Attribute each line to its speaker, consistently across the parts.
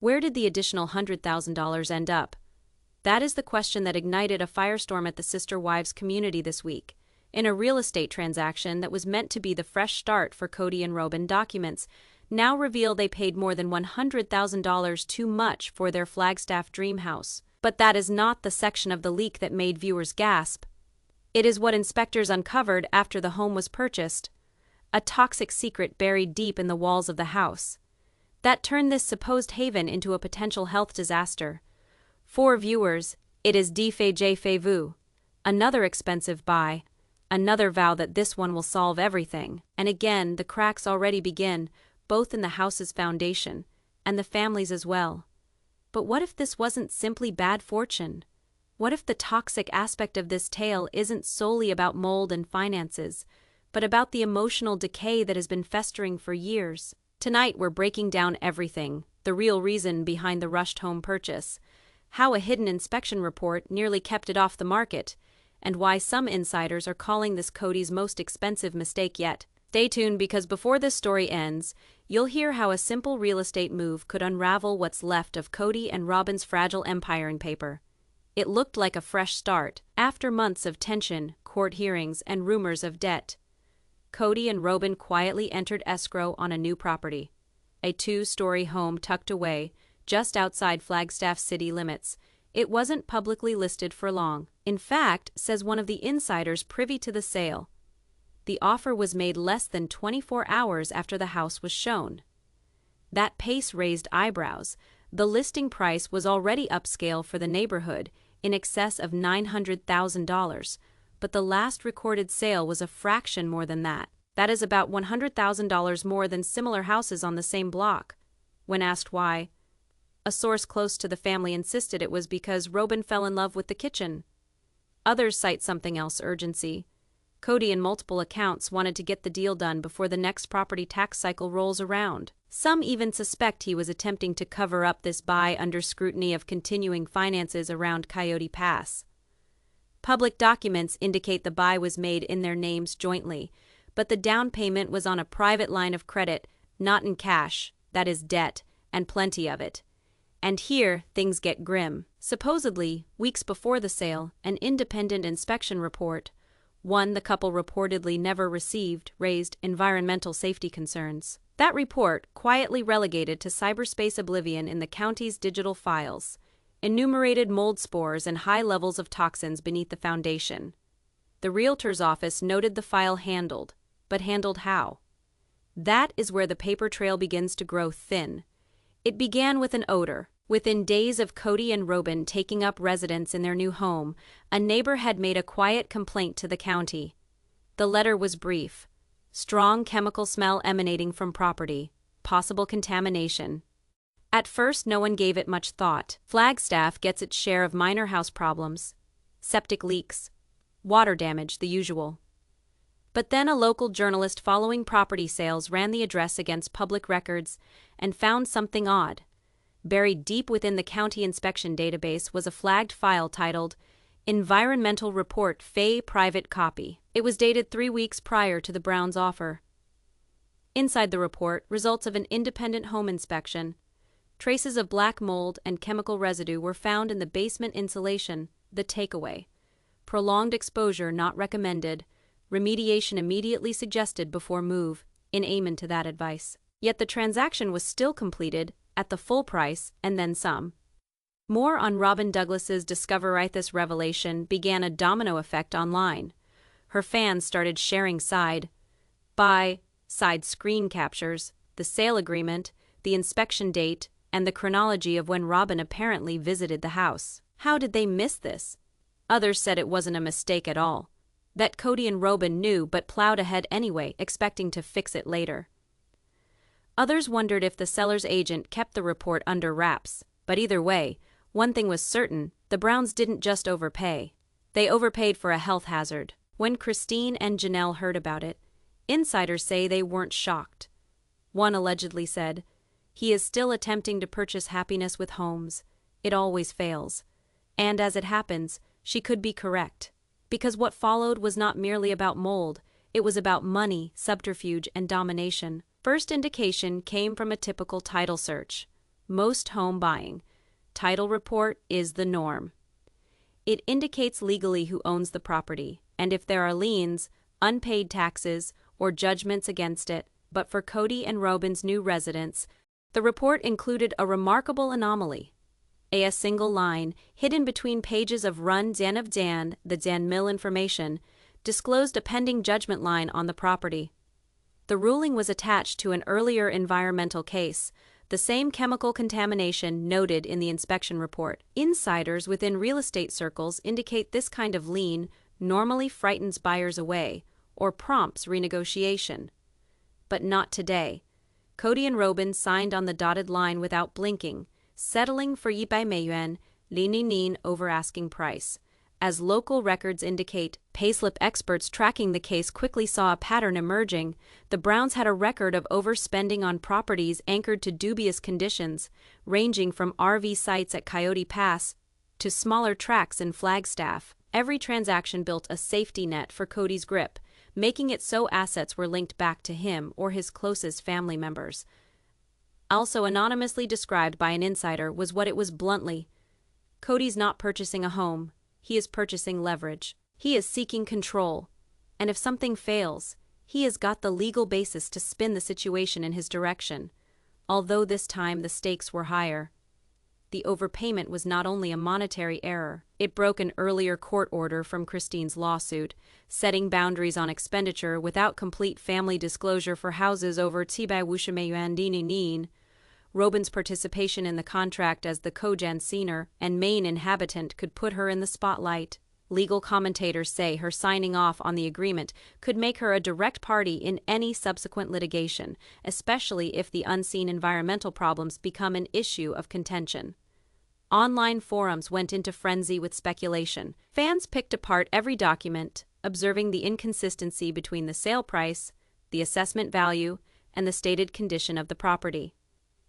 Speaker 1: Where did the additional $100,000 end up? That is the question that ignited a firestorm at the sister wives community this week. In a real estate transaction that was meant to be the fresh start for Kody and Robyn, documents now reveal they paid more than $100,000 too much for their Flagstaff dream house. But that is not the section of the leak that made viewers gasp. It is what inspectors uncovered after the home was purchased, a toxic secret buried deep in the walls of the house that turned this supposed haven into a potential health disaster. For viewers, it is déjà vu, another expensive buy, another vow that this one will solve everything. And again, the cracks already begin, both in the house's foundation and the family's as well. But what if this wasn't simply bad fortune? What if the toxic aspect of this tale isn't solely about mold and finances, but about the emotional decay that has been festering for years? Tonight we're breaking down everything, the real reason behind the rushed home purchase, how a hidden inspection report nearly kept it off the market, and why some insiders are calling this Kody's most expensive mistake yet. Stay tuned, because before this story ends, you'll hear how a simple real estate move could unravel what's left of Kody and Robyn's fragile empire in paper. It looked like a fresh start, after months of tension, court hearings, and rumors of debt. Kody and Robyn quietly entered escrow on a new property, a 2-story home tucked away just outside Flagstaff city limits. It wasn't publicly listed for long. In fact, says one of the insiders privy to the sale, the offer was made less than 24 hours after the house was shown. That pace raised eyebrows. The listing price was already upscale for the neighborhood, in excess of $900,000, but the last recorded sale was a fraction more than that. That is about $100,000 more than similar houses on the same block. When asked why, a source close to the family insisted it was because Robyn fell in love with the kitchen. Others cite something else: urgency. Kody, in multiple accounts, wanted to get the deal done before the next property tax cycle rolls around. Some even suspect he was attempting to cover up this buy under scrutiny of continuing finances around Coyote Pass. Public documents indicate the buy was made in their names jointly, but the down payment was on a private line of credit, not in cash, that is debt, and plenty of it. And here, things get grim. Supposedly, weeks before the sale, an independent inspection report, one the couple reportedly never received, raised environmental safety concerns. That report, quietly relegated to cyberspace oblivion in the county's digital files, enumerated mold spores and high levels of toxins beneath the foundation. The realtor's office noted the file handled, but handled how? That is where the paper trail begins to grow thin. It began with an odor. Within days of Kody and Robyn taking up residence in their new home, a neighbor had made a quiet complaint to the county. The letter was brief: strong chemical smell emanating from property, possible contamination. At first, no one gave it much thought. Flagstaff gets its share of minor house problems: septic leaks, water damage, the usual. But then a local journalist following property sales ran the address against public records and found something odd. Buried deep within the county inspection database was a flagged file titled Environmental Report Fay Private Copy. It was dated 3 weeks prior to the Browns' offer. Inside the report, results of an independent home inspection. Traces of black mold and chemical residue were found in the basement insulation, the takeaway. Prolonged exposure not recommended. Remediation immediately suggested before move, in amen to that advice. Yet the transaction was still completed, at the full price, and then some. More on Robyn Douglas's Discoverite. This revelation began a domino effect online. Her fans started sharing side-by-side screen captures, the sale agreement, the inspection date, and the chronology of when Robyn apparently visited the house. How did they miss this? Others said it wasn't a mistake at all, that Kody and Robyn knew but plowed ahead anyway, expecting to fix it later. Others wondered if the seller's agent kept the report under wraps. But either way, one thing was certain: the Browns didn't just overpay. They overpaid for a health hazard. When Christine and Janelle heard about it, insiders say they weren't shocked. One allegedly said, "He is still attempting to purchase happiness with homes. It always fails." And as it happens, she could be correct. Because what followed was not merely about mold, it was about money, subterfuge, and domination. First indication came from a typical title search. most home buying. Title report is the norm. It indicates legally who owns the property, and if there are liens, unpaid taxes, or judgments against it. But for Kody and Robyn's new residence, the report included a remarkable anomaly. A single line, hidden between pages of Run Dan of Dan, the Dan Mill information, disclosed a pending judgment line on the property. The ruling was attached to an earlier environmental case, the same chemical contamination noted in the inspection report. Insiders within real estate circles indicate this kind of lien normally frightens buyers away or prompts renegotiation. But not today. Kody and Robyn signed on the dotted line without blinking, settling for $200,000 nin over asking price. As local records indicate, payslip experts tracking the case quickly saw a pattern emerging. The Browns had a record of overspending on properties anchored to dubious conditions, ranging from RV sites at Coyote Pass to smaller tracts in Flagstaff. Every transaction built a safety net for Kody's grip, making it so assets were linked back to him or his closest family members. Also anonymously described by an insider was what it was bluntly. Kody's not purchasing a home. He is purchasing leverage. He is seeking control. And if something fails, he has got the legal basis to spin the situation in his direction. Although this time the stakes were higher. The overpayment was not only a monetary error, it broke an earlier court order from Christine's lawsuit, setting boundaries on expenditure without complete family disclosure for houses over $200,000. Robyn's participation in the contract as the co-jansener and main inhabitant could put her in the spotlight. Legal commentators say her signing off on the agreement could make her a direct party in any subsequent litigation, especially if the unseen environmental problems become an issue of contention. Online forums went into frenzy with speculation. Fans picked apart every document, observing the inconsistency between the sale price, the assessment value, and the stated condition of the property.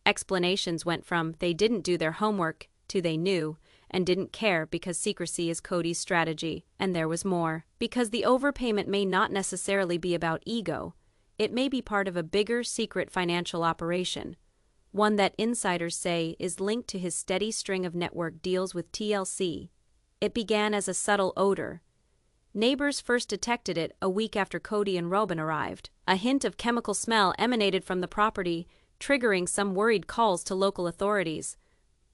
Speaker 1: Explanations went from "they didn't do their homework" to "they knew and didn't care because secrecy is Kody's strategy." And there was more. Because the overpayment may not necessarily be about ego, it may be part of a bigger secret financial operation, one that insiders say is linked to his steady string of network deals with TLC. It began as a subtle odor. Neighbors first detected it a week after Kody and Robyn arrived. A hint of chemical smell emanated from the property, triggering some worried calls to local authorities.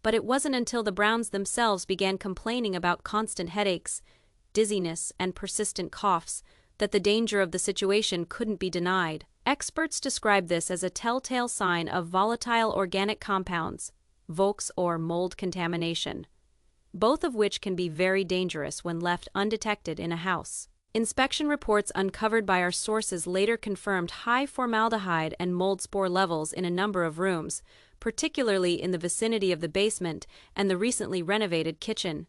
Speaker 1: But it wasn't until the Browns themselves began complaining about constant headaches, dizziness, and persistent coughs that the danger of the situation couldn't be denied. Experts describe this as a telltale sign of volatile organic compounds, VOCs, or mold contamination, both of which can be very dangerous when left undetected in a house. Inspection reports uncovered by our sources later confirmed high formaldehyde and mold spore levels in a number of rooms, particularly in the vicinity of the basement and the recently renovated kitchen.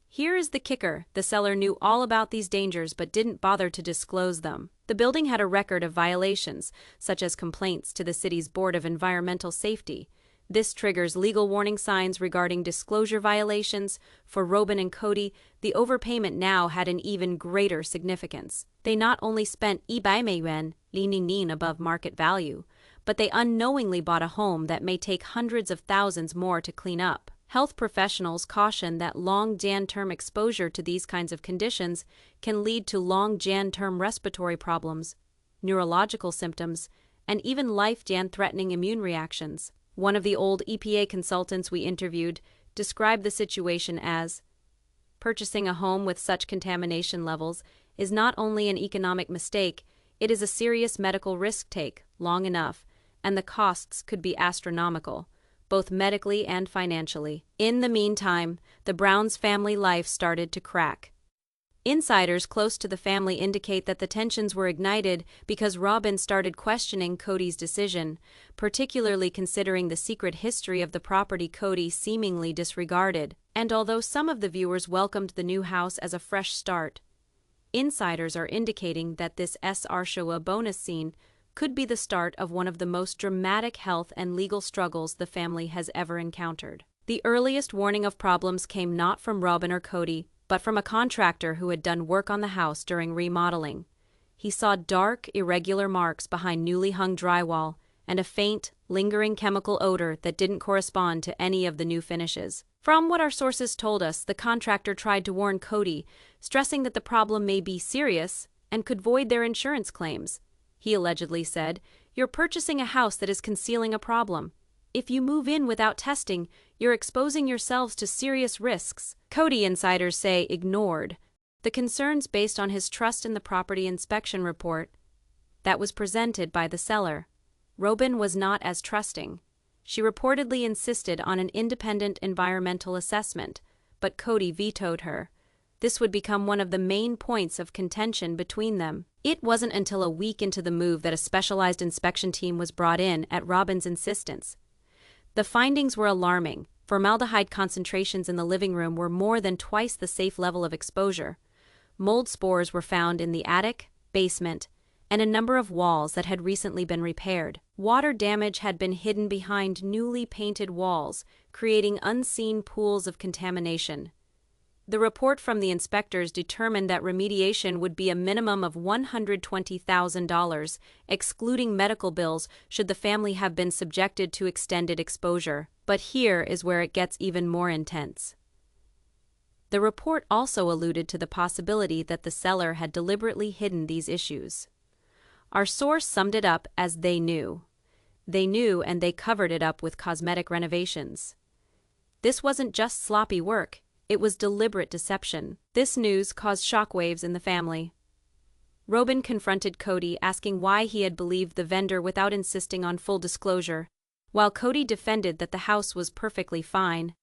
Speaker 1: Here is the kicker: the seller knew all about these dangers but didn't bother to disclose them. The building had a record of violations, such as complaints to the city's Board of Environmental Safety. This triggers legal warning signs regarding disclosure violations. For Robyn and Kody, the overpayment now had an even greater significance. They not only spent $200,000 above market value, but they unknowingly bought a home that may take hundreds of thousands more to clean up. Health professionals caution that long-term exposure to these kinds of conditions can lead to long-term respiratory problems, neurological symptoms, and even life-threatening immune reactions. One of the old EPA consultants we interviewed described the situation as, "Purchasing a home with such contamination levels is not only an economic mistake, it is a serious medical risk take long enough, and the costs could be astronomical, both medically and financially." In the meantime, the Browns' family life started to crack. Insiders close to the family indicate that the tensions were ignited because Robyn started questioning Kody's decision, particularly considering the secret history of the property Kody seemingly disregarded. And although some of the viewers welcomed the new house as a fresh start, insiders are indicating that this SR bonus scene could be the start of one of the most dramatic health and legal struggles the family has ever encountered. The earliest warning of problems came not from Robyn or Kody, but from a contractor who had done work on the house during remodeling. He saw dark, irregular marks behind newly hung drywall and a faint, lingering chemical odor that didn't correspond to any of the new finishes. From what our sources told us, the contractor tried to warn Kody, stressing that the problem may be serious and could void their insurance claims. He allegedly said, "You're purchasing a house that is concealing a problem. If you move in without testing, you're exposing yourselves to serious risks." Kody insiders say ignored the concerns based on his trust in the property inspection report that was presented by the seller. Robyn was not as trusting. She reportedly insisted on an independent environmental assessment, but Kody vetoed her. This would become one of the main points of contention between them. It wasn't until a week into the move that a specialized inspection team was brought in at Robyn's insistence. The findings were alarming. Formaldehyde concentrations in the living room were more than twice the safe level of exposure. Mold spores were found in the attic, basement, and a number of walls that had recently been repaired. Water damage had been hidden behind newly painted walls, creating unseen pools of contamination. The report from the inspectors determined that remediation would be a minimum of $120,000, excluding medical bills should the family have been subjected to extended exposure. But here is where it gets even more intense. The report also alluded to the possibility that the seller had deliberately hidden these issues. Our source summed it up as they knew. They knew, and they covered it up with cosmetic renovations. This wasn't just sloppy work, it was deliberate deception. This news caused shockwaves in the family. Robyn confronted Kody, asking why he had believed the vendor without insisting on full disclosure, while Kody defended that the house was perfectly fine,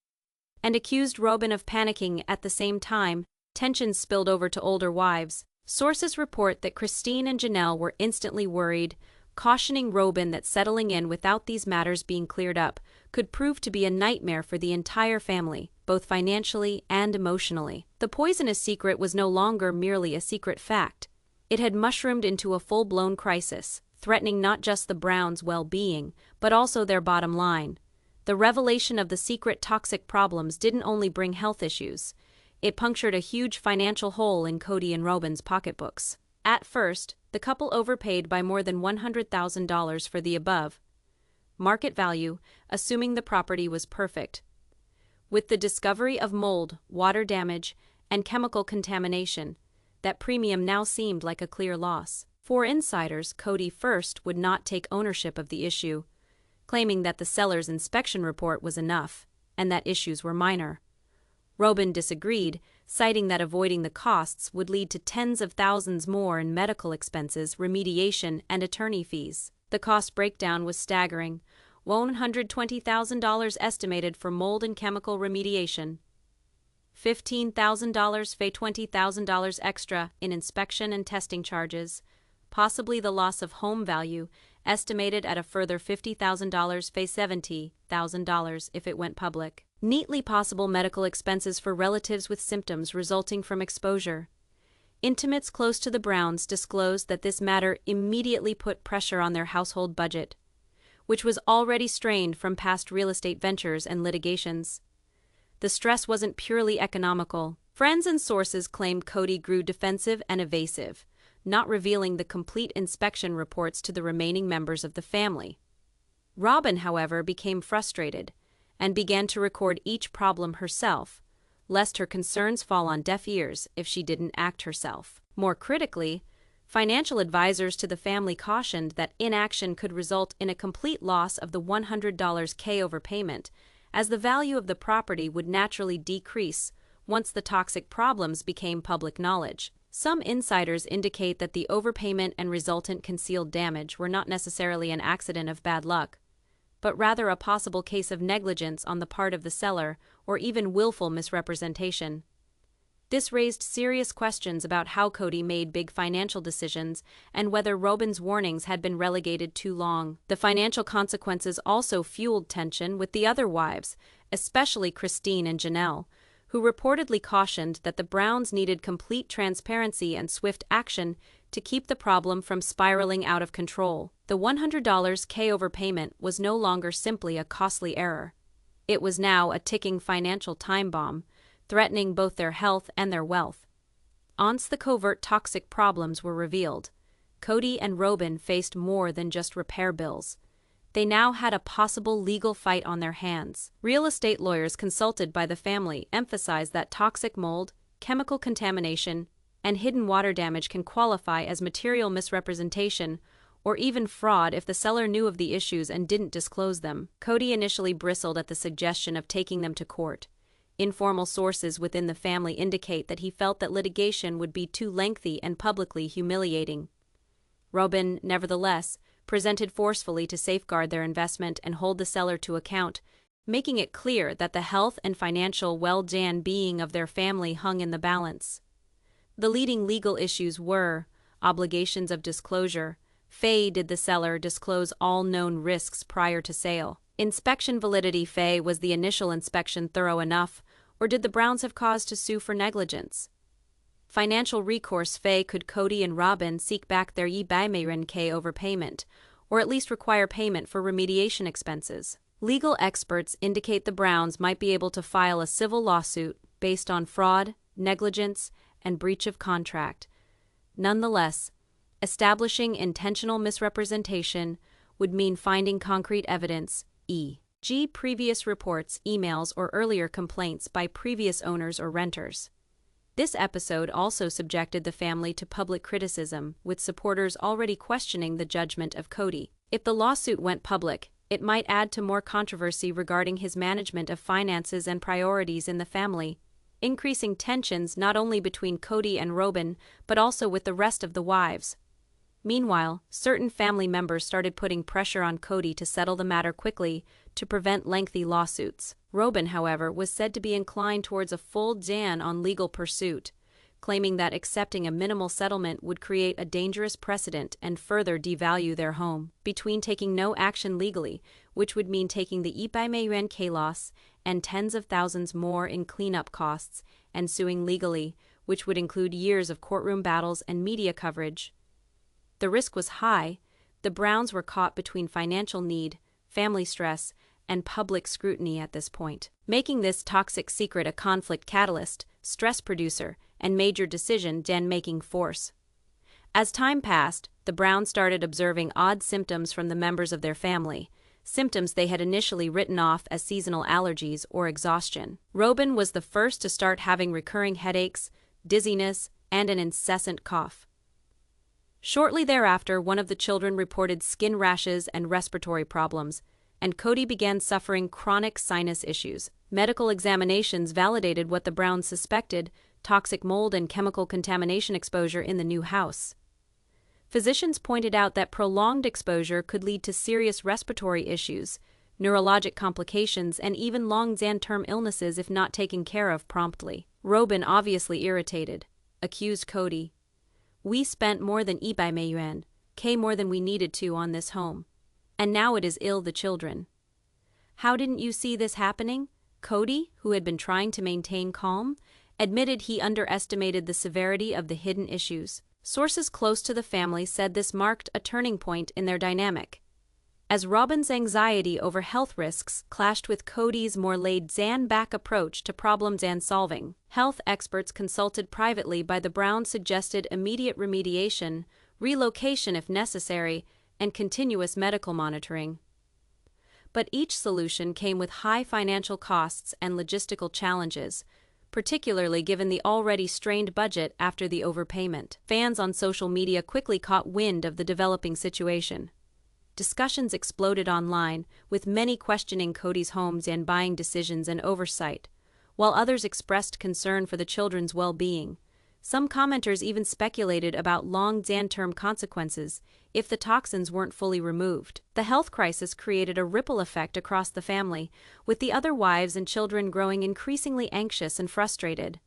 Speaker 1: and accused Robyn of panicking. At the same time, tensions spilled over to older wives. Sources report that Christine and Janelle were instantly worried, cautioning Robyn that settling in without these matters being cleared up could prove to be a nightmare for the entire family, both financially and emotionally. The poisonous secret was no longer merely a secret fact. It had mushroomed into a full-blown crisis, threatening not just the Browns' well-being, but also their bottom line. The revelation of the secret toxic problems didn't only bring health issues. It punctured a huge financial hole in Kody and Robyn's pocketbooks. At first, the couple overpaid by more than $100,000 for the above market value, assuming the property was perfect. With the discovery of mold, water damage, and chemical contamination, that premium now seemed like a clear loss. For insiders, Kody first would not take ownership of the issue, claiming that the seller's inspection report was enough, and that issues were minor. Robyn disagreed, citing that avoiding the costs would lead to tens of thousands more in medical expenses, remediation, and attorney fees. The cost breakdown was staggering: $120,000 estimated for mold and chemical remediation, $15,000 for $20,000 extra in inspection and testing charges, possibly the loss of home value, estimated at a further $50,000 for $70,000 if it went public. Neatly possible medical expenses for relatives with symptoms resulting from exposure. Intimates close to the Browns disclosed that this matter immediately put pressure on their household budget, which was already strained from past real estate ventures and litigations. The stress wasn't purely economical. Friends and sources claimed Kody grew defensive and evasive, not revealing the complete inspection reports to the remaining members of the family. Robyn, however, became frustrated and began to record each problem herself, lest her concerns fall on deaf ears if she didn't act herself. More critically, financial advisors to the family cautioned that inaction could result in a complete loss of the $100K overpayment, as the value of the property would naturally decrease once the toxic problems became public knowledge. Some insiders indicate that the overpayment and resultant concealed damage were not necessarily an accident of bad luck, but rather a possible case of negligence on the part of the seller or even willful misrepresentation. This raised serious questions about how Kody made big financial decisions and whether Robyn's warnings had been relegated too long. The financial consequences also fueled tension with the other wives, especially Christine and Janelle, who reportedly cautioned that the Browns needed complete transparency and swift action to keep the problem from spiraling out of control. The $100K overpayment was no longer simply a costly error. It was now a ticking financial time bomb, threatening both their health and their wealth. Once the covert toxic problems were revealed, Kody and Robyn faced more than just repair bills. they now had a possible legal fight on their hands. Real estate lawyers consulted by the family emphasized that toxic mold, chemical contamination, and hidden water damage can qualify as material misrepresentation or even fraud if the seller knew of the issues and didn't disclose them. Kody initially bristled at the suggestion of taking them to court. Informal sources within the family indicate that he felt that litigation would be too lengthy and publicly humiliating. Robyn, nevertheless, presented forcefully to safeguard their investment and hold the seller to account, making it clear that the health and financial well-being of their family hung in the balance. The leading legal issues were obligations of disclosure. Did the seller disclose all known risks prior to sale? Inspection validity. Was the initial inspection thorough enough, or did the Browns have cause to sue for negligence? Financial recourse. Could Kody and Robyn seek back their OVERPAY overpayment, or at least require payment for remediation expenses? Legal experts indicate the Browns might be able to file a civil lawsuit based on fraud, negligence, and breach of contract. Nonetheless, establishing intentional misrepresentation would mean finding concrete evidence, e.g., previous reports, emails, or earlier complaints by previous owners or renters. This episode also subjected the family to public criticism, with supporters already questioning the judgment of Kody. If the lawsuit went public, it might add to more controversy regarding his management of finances and priorities in the family, increasing tensions not only between Kody and Robyn but also with the rest of the wives. Meanwhile, certain family members started putting pressure on Kody to settle the matter quickly to prevent lengthy lawsuits. Robyn, however, was said to be inclined towards a full ban on legal pursuit, claiming that accepting a minimal settlement would create a dangerous precedent and further devalue their home. Between taking no action legally, which would mean taking the OVERPAY loss and tens of thousands more in cleanup costs, and suing legally, which would include years of courtroom battles and media coverage, the risk was high. The Browns were caught between financial need, family stress, and public scrutiny at this point, making this toxic secret a conflict catalyst, stress producer, and major decision-making force. As time passed, the Browns started observing odd symptoms from the members of their family, symptoms they had initially written off as seasonal allergies or exhaustion. Robyn was the first to start having recurring headaches, dizziness, and an incessant cough. Shortly thereafter, one of the children reported skin rashes and respiratory problems, and Kody began suffering chronic sinus issues. Medical examinations validated what the Browns suspected: toxic mold and chemical contamination exposure in the new house. Physicians pointed out that prolonged exposure could lead to serious respiratory issues, neurologic complications, and even long-term illnesses if not taken care of promptly. Robyn, obviously irritated, accused Kody. "We spent more than more than we needed to on this home. And now it is ill the children. How didn't you see this happening?" Kody, who had been trying to maintain calm, admitted he underestimated the severity of the hidden issues. Sources close to the family said this marked a turning point in their dynamic, as Robyn's anxiety over health risks clashed with Kody's more laid-back approach to problems and solving. Health experts consulted privately by the Browns suggested immediate remediation, relocation if necessary, and continuous medical monitoring. But each solution came with high financial costs and logistical challenges, particularly given the already strained budget after the overpayment. Fans on social media quickly caught wind of the developing situation. Discussions exploded online, with many questioning Kody's homes and buying decisions and oversight, while others expressed concern for the children's well-being. Some commenters even speculated about long-term consequences if the toxins weren't fully removed. The health crisis created a ripple effect across the family, with the other wives and children growing increasingly anxious and frustrated.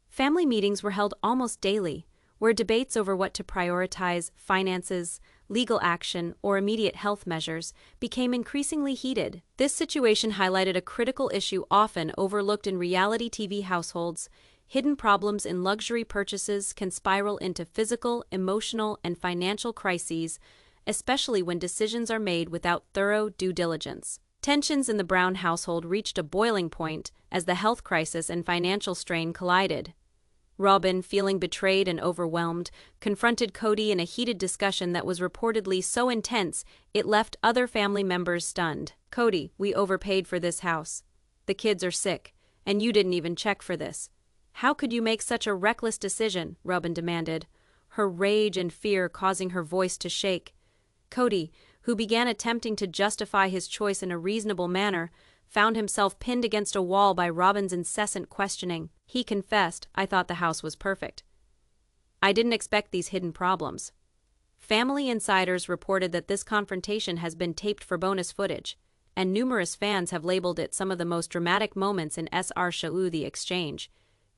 Speaker 1: Family meetings were held almost daily, where debates over what to prioritize, finances, legal action, or immediate health measures, became increasingly heated. This situation highlighted a critical issue often overlooked in reality TV households: hidden problems in luxury purchases can spiral into physical, emotional, and financial crises, especially when decisions are made without thorough due diligence. Tensions in the Brown household reached a boiling point as the health crisis and financial strain collided. Robyn, feeling betrayed and overwhelmed, confronted Kody in a heated discussion that was reportedly so intense it left other family members stunned. "Kody, we overpaid for this house. The kids are sick, and you didn't even check for this. How could you make such a reckless decision?" Robyn demanded, her rage and fear causing her voice to shake. Kody, who began attempting to justify his choice in a reasonable manner, found himself pinned against a wall by Robyn's incessant questioning. He confessed, "I thought the house was perfect. I didn't expect these hidden problems." Family insiders reported that this confrontation has been taped for bonus footage, and numerous fans have labeled it some of the most dramatic moments in S20E4 exchange.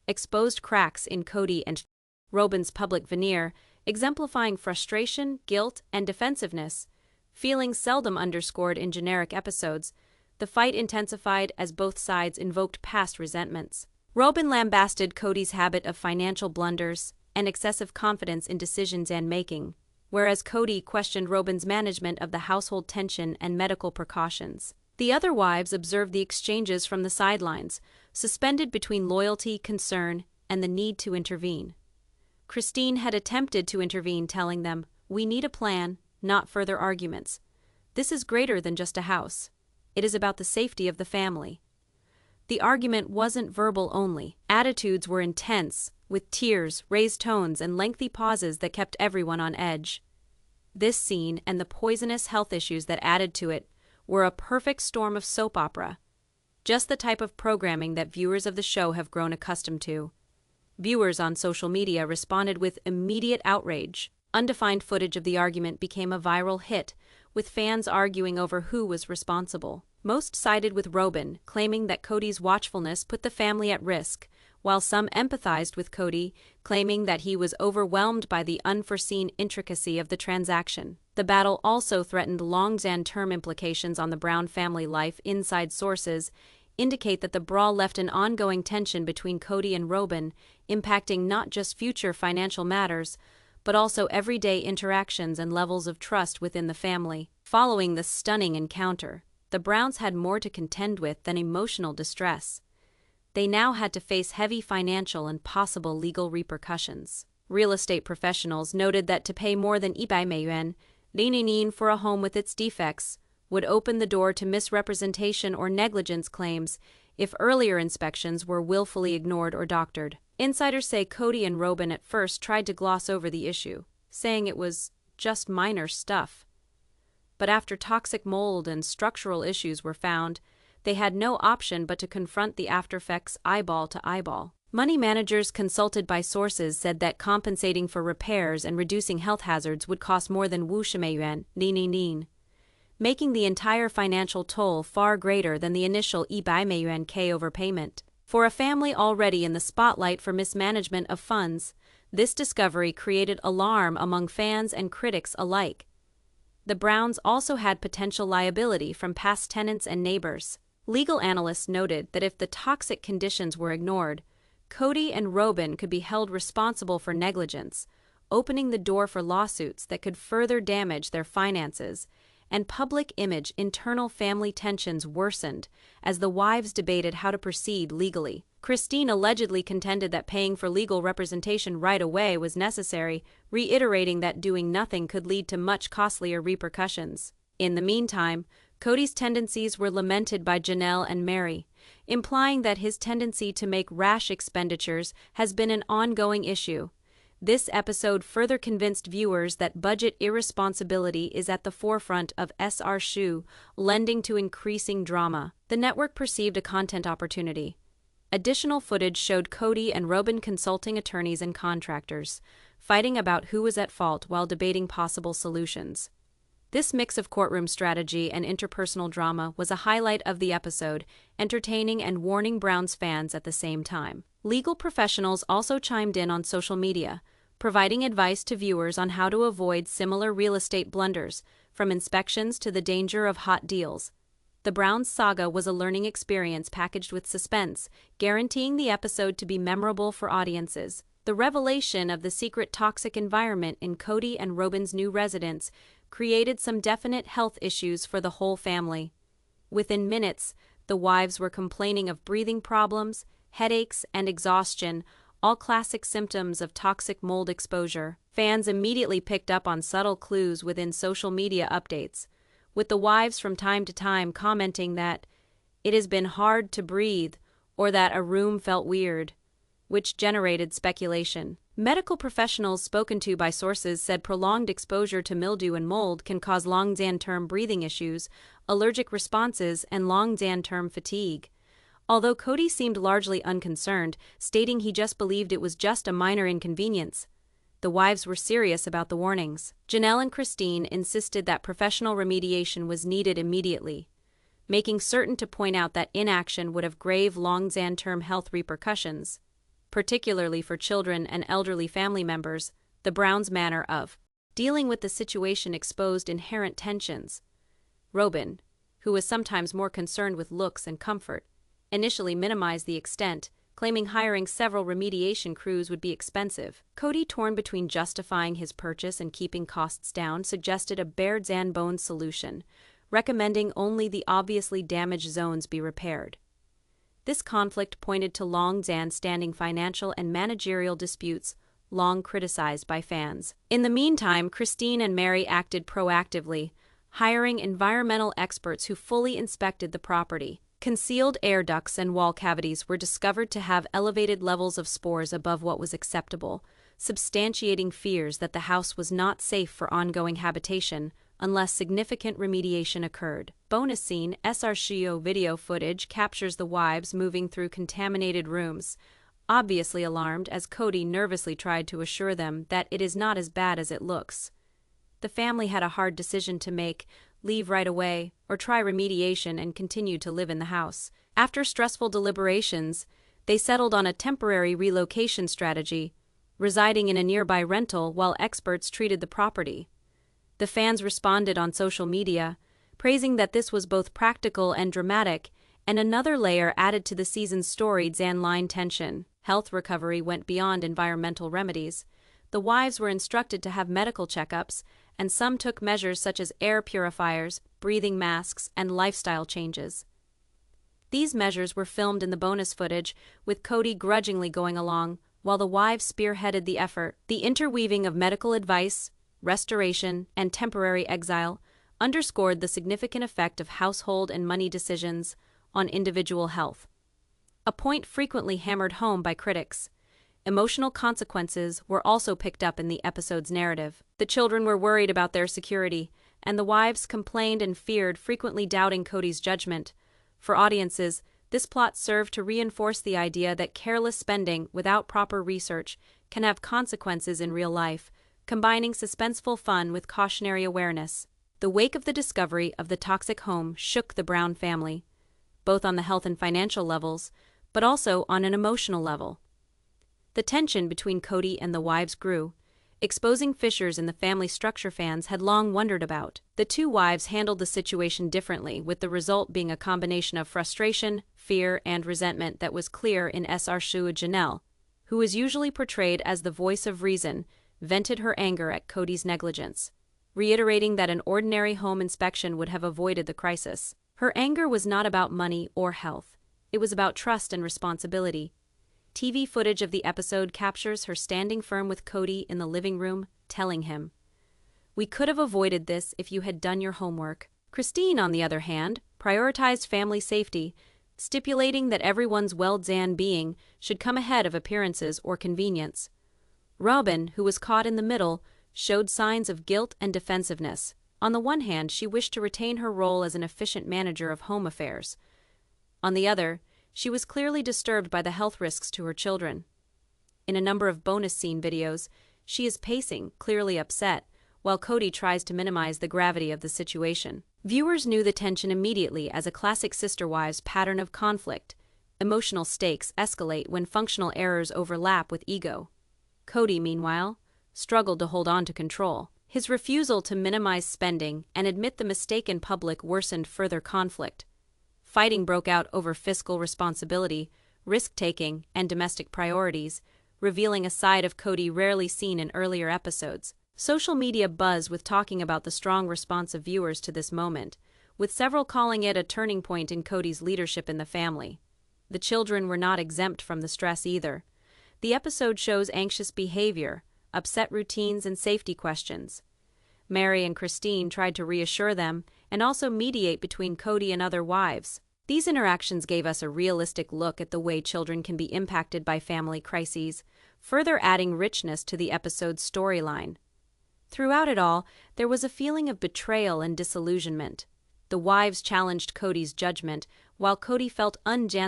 Speaker 1: Exposed cracks in Kody and Robyn's public veneer, exemplifying frustration, guilt, and defensiveness. Feelings seldom underscored in generic episodes, the fight intensified as both sides invoked past resentments. Robyn lambasted Kody's habit of financial blunders and excessive confidence in decisions and making, whereas Kody questioned Robyn's management of the household tension and medical precautions. The other wives observed the exchanges from the sidelines, suspended between loyalty, concern, and the need to intervene. Christine had attempted to intervene, telling them, "We need a plan, not further arguments. This is greater than just a house. It is about the safety of the family." The argument wasn't verbal only. Attitudes were intense, with tears, raised tones, and lengthy pauses that kept everyone on edge. This scene, and the poisonous health issues that added to it, were a perfect storm of soap opera. Just the type of programming that viewers of the show have grown accustomed to. Viewers on social media responded with immediate outrage. Undefined footage of the argument became a viral hit, with fans arguing over who was responsible. Most sided with Robyn, claiming that Kody's watchfulness put the family at risk, while some empathized with Kody, claiming that he was overwhelmed by the unforeseen intricacy of the transaction. The battle also threatened long-term implications on the Brown family life. Inside sources indicate that the brawl left an ongoing tension between Kody and Robyn, impacting not just future financial matters, but also everyday interactions and levels of trust within the family. Following the stunning encounter, the Browns had more to contend with than emotional distress. They now had to face heavy financial and possible legal repercussions. Real estate professionals noted that to pay more than 100 million for a home with its defects would open the door to misrepresentation or negligence claims if earlier inspections were willfully ignored or doctored. Insiders say Kody and Robyn at first tried to gloss over the issue, saying it was just minor stuff. But after toxic mold and structural issues were found, they had no option but to confront the aftereffects eyeball to eyeball. Money managers consulted by sources said that compensating for repairs and reducing health hazards would cost more than 100 million, making the entire financial toll far greater than the initial 100 million overpayment. For a family already in the spotlight for mismanagement of funds, this discovery created alarm among fans and critics alike. The Browns also had potential liability from past tenants and neighbors. Legal analysts noted that if the toxic conditions were ignored, Kody and Robyn could be held responsible for negligence, opening the door for lawsuits that could further damage their finances and public image. Internal family tensions worsened as the wives debated how to proceed legally. Christine allegedly contended that paying for legal representation right away was necessary, reiterating that doing nothing could lead to much costlier repercussions. In the meantime, Kody's tendencies were lamented by Janelle and Mary, implying that his tendency to make rash expenditures has been an ongoing issue. This episode further convinced viewers that budget irresponsibility is at the forefront of S20E4, lending to increasing drama. The network perceived a content opportunity. Additional footage showed Kody and Robyn consulting attorneys and contractors, fighting about who was at fault while debating possible solutions. This mix of courtroom strategy and interpersonal drama was a highlight of the episode, entertaining and warning Browns fans at the same time. Legal professionals also chimed in on social media, providing advice to viewers on how to avoid similar real estate blunders, from inspections to the danger of hot deals. The Browns saga was a learning experience packaged with suspense, guaranteeing the episode to be memorable for audiences. The revelation of the secret toxic environment in Kody and Robyn's new residence created some definite health issues for the whole family. Within minutes, the wives were complaining of breathing problems, headaches, and exhaustion, all classic symptoms of toxic mold exposure. Fans immediately picked up on subtle clues within social media updates, with the wives from time to time commenting that it has been hard to breathe or that a room felt weird, which generated speculation. Medical professionals spoken to by sources said prolonged exposure to mildew and mold can cause long-term breathing issues, allergic responses, and long-term fatigue. Although Kody seemed largely unconcerned, stating he just believed it was just a minor inconvenience, the wives were serious about the warnings. Janelle and Christine insisted that professional remediation was needed immediately, making certain to point out that inaction would have grave long-term health repercussions, particularly for children and elderly family members. The Browns' manner of dealing with the situation exposed inherent tensions. Robyn, who was sometimes more concerned with looks and comfort, initially minimized the extent, claiming hiring several remediation crews would be expensive. Kody, torn between justifying his purchase and keeping costs down, suggested a bare-bones solution, recommending only the obviously damaged zones be repaired. This conflict pointed to long-standing financial and managerial disputes, long criticized by fans. In the meantime, Christine and Mary acted proactively, hiring environmental experts who fully inspected the property. Concealed air ducts and wall cavities were discovered to have elevated levels of spores above what was acceptable, substantiating fears that the house was not safe for ongoing habitation unless significant remediation occurred. Bonus scene: S20E4 video footage captures the wives moving through contaminated rooms, obviously alarmed as Kody nervously tried to assure them that it is not as bad as it looks. The family had a hard decision to make: leave right away or try remediation and continue to live in the house. After stressful deliberations, they settled on a temporary relocation strategy, residing in a nearby rental while experts treated the property. The fans responded on social media, praising that this was both practical and dramatic, and another layer added to the season's storyline tension. Health recovery went beyond environmental remedies. The wives were instructed to have medical checkups, and some took measures such as air purifiers, breathing masks, and lifestyle changes. These measures were filmed in the bonus footage, with Kody grudgingly going along, while the wives spearheaded the effort. The interweaving of medical advice, restoration, and temporary exile underscored the significant effect of household and money decisions on individual health, a point frequently hammered home by critics. Emotional consequences were also picked up in the episode's narrative. The children were worried about their security, and the wives complained and feared, frequently doubting Kody's judgment. For audiences, this plot served to reinforce the idea that careless spending without proper research can have consequences in real life, combining suspenseful fun with cautionary awareness. The wake of the discovery of the toxic home shook the Brown family, both on the health and financial levels, but also on an emotional level. The tension between Kody and the wives grew, exposing fissures in the family structure fans had long wondered about. The two wives handled the situation differently, with the result being a combination of frustration, fear, and resentment that was clear in S20E4. Janelle, who is usually portrayed as the voice of reason, vented her anger at Kody's negligence, reiterating that an ordinary home inspection would have avoided the crisis. Her anger was not about money or health. It was about trust and responsibility. TV footage of the episode captures her standing firm with Kody in the living room, telling him, "We could have avoided this if you had done your homework." Christine, on the other hand, prioritized family safety, stipulating that everyone's well-being should come ahead of appearances or convenience. Robyn, who was caught in the middle, showed signs of guilt and defensiveness. On the one hand, she wished to retain her role as an efficient manager of home affairs. On the other, she was clearly disturbed by the health risks to her children. In a number of bonus scene videos, she is pacing, clearly upset, while Kody tries to minimize the gravity of the situation. Viewers knew the tension immediately as a classic sister wives pattern of conflict. Emotional stakes escalate when functional errors overlap with ego. Kody, meanwhile, struggled to hold on to control. His refusal to minimize spending and admit the mistake in public worsened further conflict. Fighting broke out over fiscal responsibility, risk-taking, and domestic priorities, revealing a side of Kody rarely seen in earlier episodes. Social media buzz with talking about the strong response of viewers to this moment, with several calling it a turning point in Kody's leadership in the family. The children were not exempt from the stress either. The episode shows anxious behavior, upset routines, and safety questions. Mary and Christine tried to reassure them and also mediate between Kody and other wives. These interactions gave us a realistic look at the way children can be impacted by family crises, further adding richness to the episode's storyline. Throughout it all, there was a feeling of betrayal and disillusionment. The wives challenged Kody's judgment, while Kody felt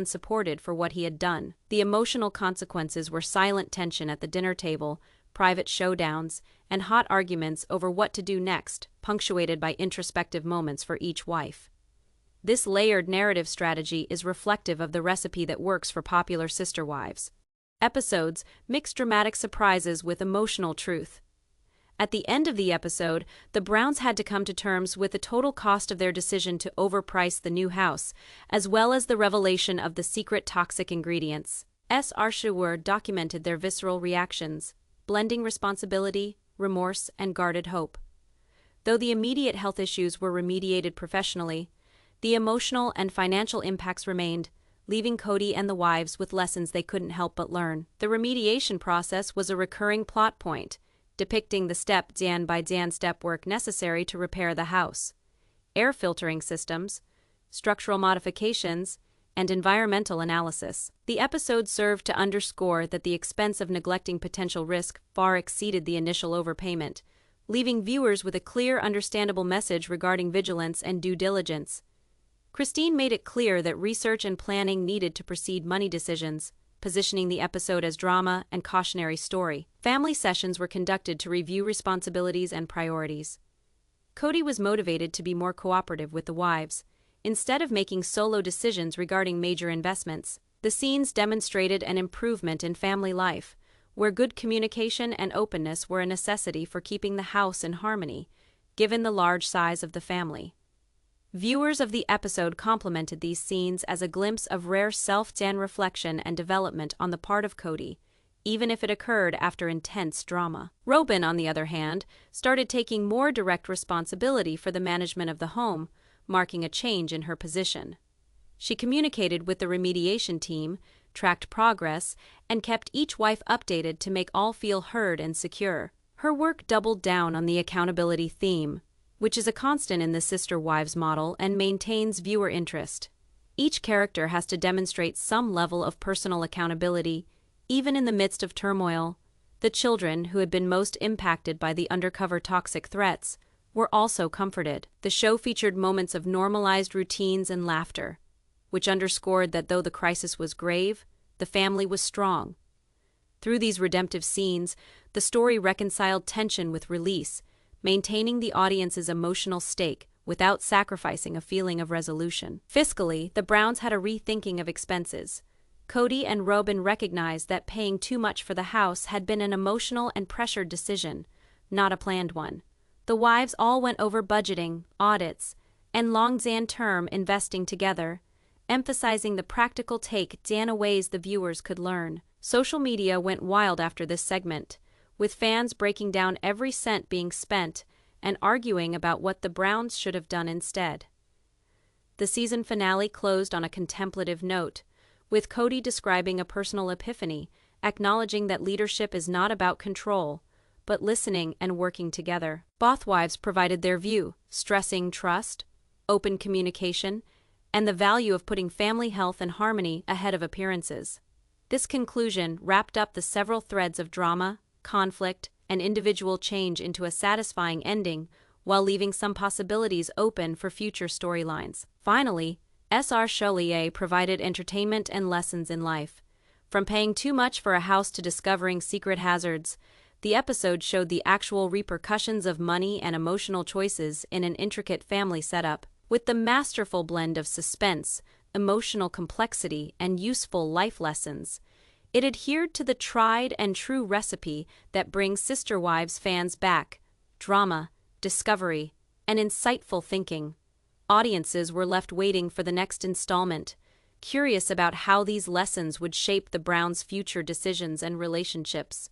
Speaker 1: supported for what he had done. The emotional consequences were silent tension at the dinner table, private showdowns, and hot arguments over what to do next, punctuated by introspective moments for each wife. This layered narrative strategy is reflective of the recipe that works for popular sister wives. Episodes mix dramatic surprises with emotional truth. At the end of the episode, the Browns had to come to terms with the total cost of their decision to overprice the new house, as well as the revelation of the secret toxic ingredients. S20E4 documented their visceral reactions, blending responsibility, remorse, and guarded hope. Though the immediate health issues were remediated professionally, the emotional and financial impacts remained, leaving Kody and the wives with lessons they couldn't help but learn. The remediation process was a recurring plot point, depicting the step-by-step work necessary to repair the house. Air filtering systems, structural modifications, and environmental analysis. The episode served to underscore that the expense of neglecting potential risk far exceeded the initial overpayment, leaving viewers with a clear, understandable message regarding vigilance and due diligence. Christine made it clear that research and planning needed to precede money decisions, positioning the episode as drama and cautionary story. Family sessions were conducted to review responsibilities and priorities. Kody was motivated to be more cooperative with the wives. Instead of making solo decisions regarding major investments, the scenes demonstrated an improvement in family life, where good communication and openness were a necessity for keeping the house in harmony, given the large size of the family. Viewers of the episode complimented these scenes as a glimpse of rare self-reflection and development on the part of Kody, even if it occurred after intense drama. Robyn, on the other hand, started taking more direct responsibility for the management of the home, marking a change in her position. She communicated with the remediation team, tracked progress, and kept each wife updated to make all feel heard and secure. Her work doubled down on the accountability theme, which is a constant in the sister wives model and maintains viewer interest. Each character has to demonstrate some level of personal accountability, even in the midst of turmoil. The children, who had been most impacted by the undercover toxic threats, were also comforted. The show featured moments of normalized routines and laughter, which underscored that though the crisis was grave, the family was strong. Through these redemptive scenes, the story reconciled tension with release, maintaining the audience's emotional stake without sacrificing a feeling of resolution. Fiscally, the Browns had a rethinking of expenses. Kody and Robyn recognized that paying too much for the house had been an emotional and pressured decision, not a planned one. The wives all went over budgeting, audits, and long-term investing together, emphasizing the practical take ways the viewers could learn. Social media went wild after this segment, with fans breaking down every cent being spent and arguing about what the Browns should have done instead. The season finale closed on a contemplative note, with Kody describing a personal epiphany, acknowledging that leadership is not about control, but listening and working together. Both wives provided their view, stressing trust, open communication, and the value of putting family health and harmony ahead of appearances. This conclusion wrapped up the several threads of drama, conflict, and individual change into a satisfying ending, while leaving some possibilities open for future storylines. Finally, S20E4 provided entertainment and lessons in life. From paying too much for a house to discovering secret hazards, the episode showed the actual repercussions of money and emotional choices in an intricate family setup. With the masterful blend of suspense, emotional complexity, and useful life lessons, it adhered to the tried and true recipe that brings Sister Wives fans back: drama, discovery, and insightful thinking. Audiences were left waiting for the next installment, curious about how these lessons would shape the Browns' future decisions and relationships.